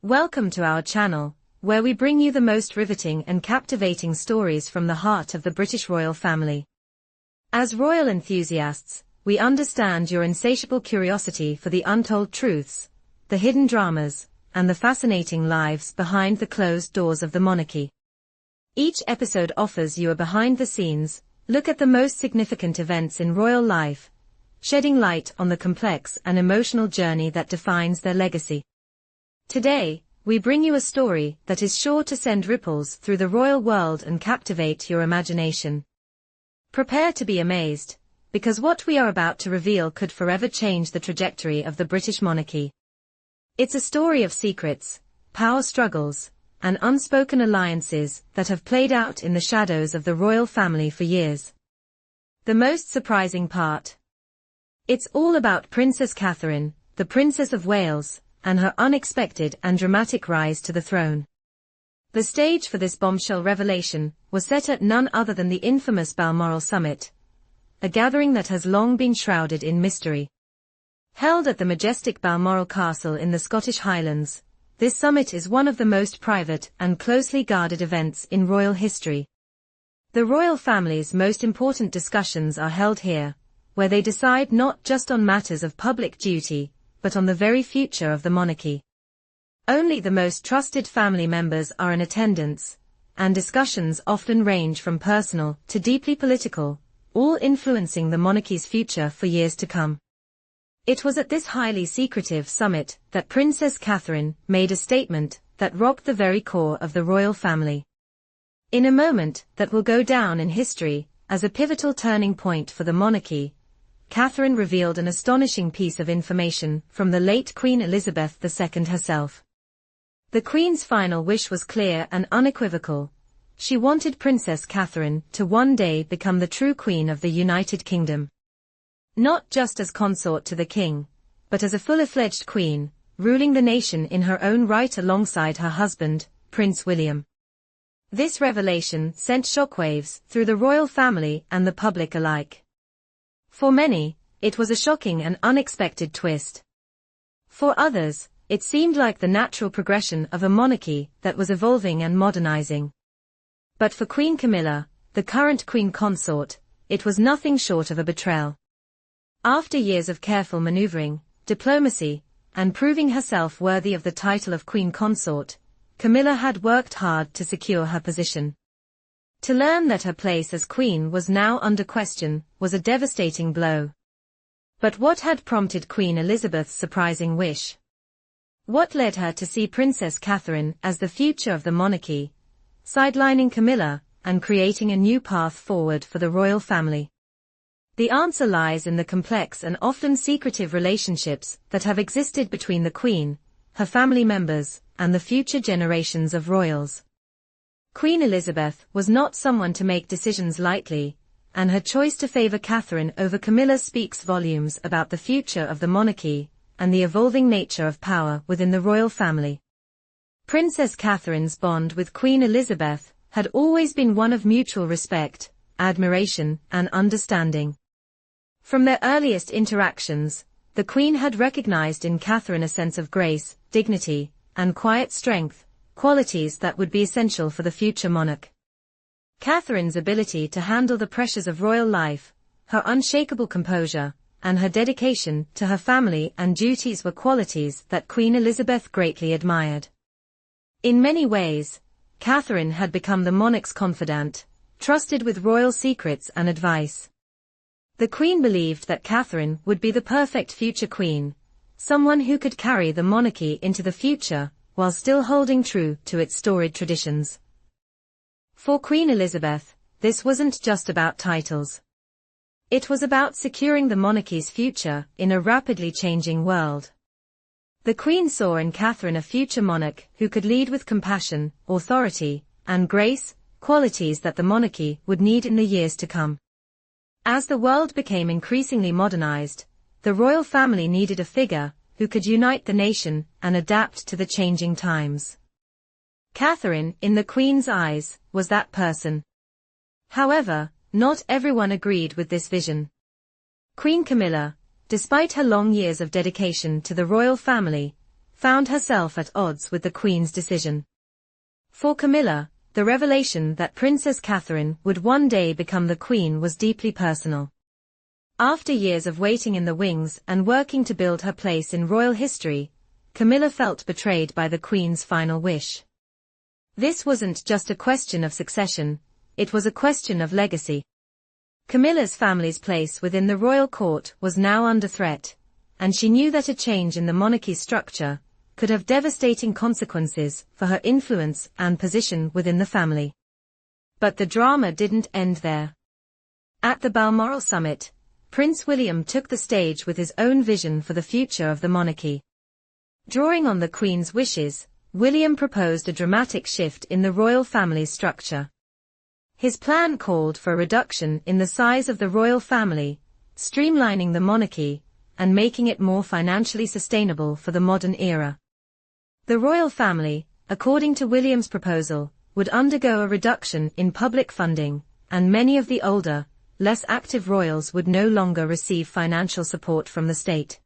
Welcome to our channel, where we bring you the most riveting and captivating stories from the heart of the British royal family. As royal enthusiasts, we understand your insatiable curiosity for the untold truths, the hidden dramas, and the fascinating lives behind the closed doors of the monarchy. Each episode offers you a behind-the-scenes look at the most significant events in royal life, shedding light on the complex and emotional journey that defines their legacy. Today, we bring you a story that is sure to send ripples through the royal world and captivate your imagination. Prepare to be amazed, because what we are about to reveal could forever change the trajectory of the British monarchy. It's a story of secrets, power struggles, and unspoken alliances that have played out in the shadows of the royal family for years. The most surprising part. It's all about Princess Catherine, the Princess of Wales, and her unexpected and dramatic rise to the throne. The stage for this bombshell revelation was set at none other than the infamous Balmoral summit, a gathering that has long been shrouded in mystery. Held at the majestic Balmoral Castle in the Scottish Highlands, this summit is one of the most private and closely guarded events in royal history. The royal family's most important discussions are held here, where they decide not just on matters of public duty, but on the very future of the monarchy. Only the most trusted family members are in attendance, and discussions often range from personal to deeply political, all influencing the monarchy's future for years to come. It was at this highly secretive summit that Princess Catherine made a statement that rocked the very core of the royal family. In a moment that will go down in history as a pivotal turning point for the monarchy, Catherine revealed an astonishing piece of information from the late Queen Elizabeth II herself. The Queen's final wish was clear and unequivocal. She wanted Princess Catherine to one day become the true Queen of the United Kingdom. Not just as consort to the King, but as a fully-fledged Queen, ruling the nation in her own right alongside her husband, Prince William. This revelation sent shockwaves through the royal family and the public alike. For many, it was a shocking and unexpected twist. For others, it seemed like the natural progression of a monarchy that was evolving and modernizing. But for Queen Camilla, the current Queen consort, it was nothing short of a betrayal. After years of careful maneuvering, diplomacy, and proving herself worthy of the title of Queen consort, Camilla had worked hard to secure her position. To learn that her place as queen was now under question was a devastating blow. But what had prompted Queen Elizabeth's surprising wish? What led her to see Princess Catherine as the future of the monarchy, sidelining Camilla and creating a new path forward for the royal family? The answer lies in the complex and often secretive relationships that have existed between the Queen, her family members, and the future generations of royals. Queen Elizabeth was not someone to make decisions lightly, and her choice to favor Catherine over Camilla speaks volumes about the future of the monarchy and the evolving nature of power within the royal family. Princess Catherine's bond with Queen Elizabeth had always been one of mutual respect, admiration, and understanding. From their earliest interactions, the Queen had recognized in Catherine a sense of grace, dignity, and quiet strength, qualities that would be essential for the future monarch. Catherine's ability to handle the pressures of royal life, her unshakable composure, and her dedication to her family and duties were qualities that Queen Elizabeth greatly admired. In many ways, Catherine had become the monarch's confidant, trusted with royal secrets and advice. The Queen believed that Catherine would be the perfect future queen, someone who could carry the monarchy into the future, while still holding true to its storied traditions. For Queen Elizabeth, this wasn't just about titles. It was about securing the monarchy's future in a rapidly changing world. The Queen saw in Catherine a future monarch who could lead with compassion, authority, and grace, qualities that the monarchy would need in the years to come. As the world became increasingly modernized, the royal family needed a figure who could unite the nation and adapt to the changing times. Catherine, in the Queen's eyes, was that person. However, not everyone agreed with this vision. Queen Camilla, despite her long years of dedication to the royal family, found herself at odds with the Queen's decision. For Camilla, the revelation that Princess Catherine would one day become the Queen was deeply personal. After years of waiting in the wings and working to build her place in royal history, Camilla felt betrayed by the Queen's final wish. This wasn't just a question of succession, it was a question of legacy. Camilla's family's place within the royal court was now under threat, and she knew that a change in the monarchy's structure could have devastating consequences for her influence and position within the family. But the drama didn't end there. At the Balmoral summit, Prince William took the stage with his own vision for the future of the monarchy. Drawing on the Queen's wishes, William proposed a dramatic shift in the royal family's structure. His plan called for a reduction in the size of the royal family, streamlining the monarchy, and making it more financially sustainable for the modern era. The royal family, according to William's proposal, would undergo a reduction in public funding, and many of the older, less active royals would no longer receive financial support from the state.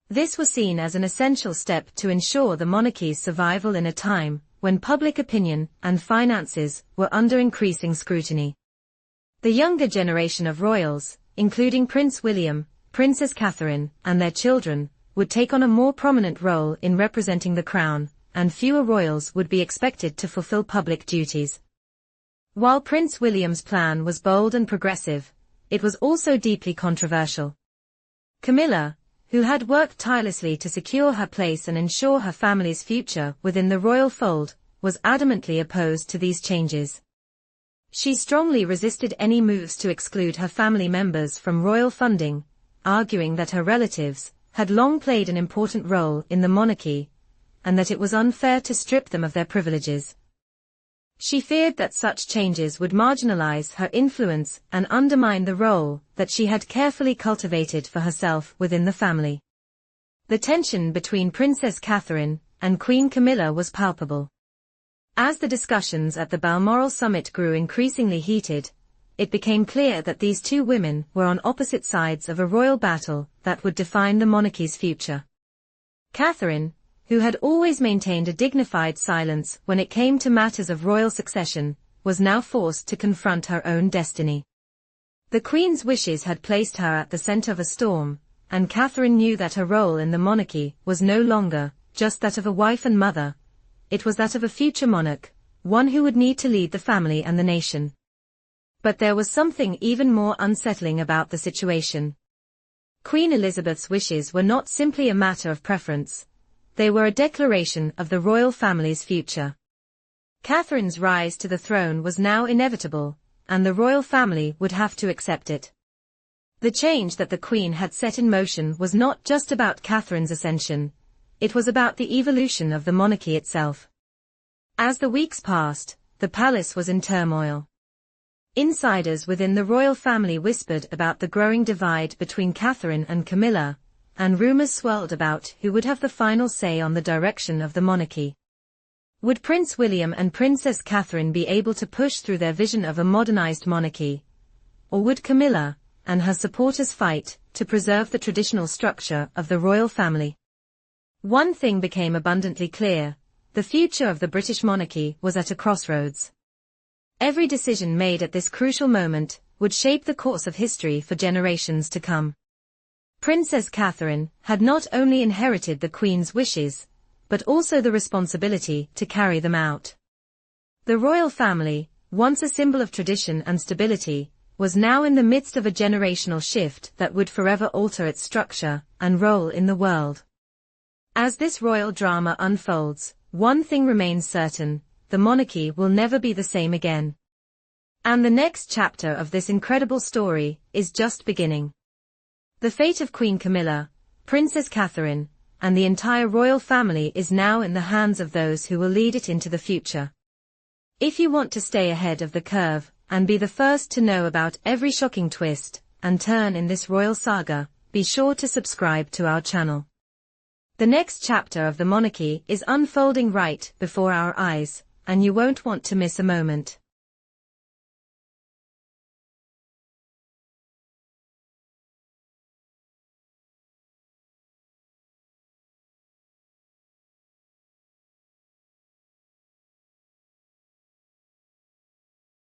This was seen as an essential step to ensure the monarchy's survival in a time when public opinion and finances were under increasing scrutiny. The younger generation of royals, including Prince William, Princess Catherine, and their children, would take on a more prominent role in representing the crown, and fewer royals would be expected to fulfill public duties. While Prince William's plan was bold and progressive, it was also deeply controversial. Camilla, who had worked tirelessly to secure her place and ensure her family's future within the royal fold, was adamantly opposed to these changes. She strongly resisted any moves to exclude her family members from royal funding, arguing that her relatives had long played an important role in the monarchy, and that it was unfair to strip them of their privileges. She feared that such changes would marginalize her influence and undermine the role that she had carefully cultivated for herself within the family. The tension between Princess Catherine and Queen Camilla was palpable. As the discussions at the Balmoral summit grew increasingly heated, it became clear that these two women were on opposite sides of a royal battle that would define the monarchy's future. Catherine, who had always maintained a dignified silence when it came to matters of royal succession, was now forced to confront her own destiny. The Queen's wishes had placed her at the center of a storm, and Catherine knew that her role in the monarchy was no longer just that of a wife and mother, it was that of a future monarch, one who would need to lead the family and the nation. But there was something even more unsettling about the situation. Queen Elizabeth's wishes were not simply a matter of preference. They were a declaration of the royal family's future. Catherine's rise to the throne was now inevitable, and the royal family would have to accept it. The change that the Queen had set in motion was not just about Catherine's ascension, it was about the evolution of the monarchy itself. As the weeks passed, the palace was in turmoil. Insiders within the royal family whispered about the growing divide between Catherine and Camilla, and rumors swirled about who would have the final say on the direction of the monarchy. Would Prince William and Princess Catherine be able to push through their vision of a modernized monarchy? Or would Camilla and her supporters fight to preserve the traditional structure of the royal family? One thing became abundantly clear: the future of the British monarchy was at a crossroads. Every decision made at this crucial moment would shape the course of history for generations to come. Princess Catherine had not only inherited the Queen's wishes, but also the responsibility to carry them out. The royal family, once a symbol of tradition and stability, was now in the midst of a generational shift that would forever alter its structure and role in the world. As this royal drama unfolds, one thing remains certain: the monarchy will never be the same again. And the next chapter of this incredible story is just beginning. The fate of Queen Camilla, Princess Catherine, and the entire royal family is now in the hands of those who will lead it into the future. If you want to stay ahead of the curve and be the first to know about every shocking twist and turn in this royal saga, be sure to subscribe to our channel. The next chapter of the monarchy is unfolding right before our eyes, and you won't want to miss a moment.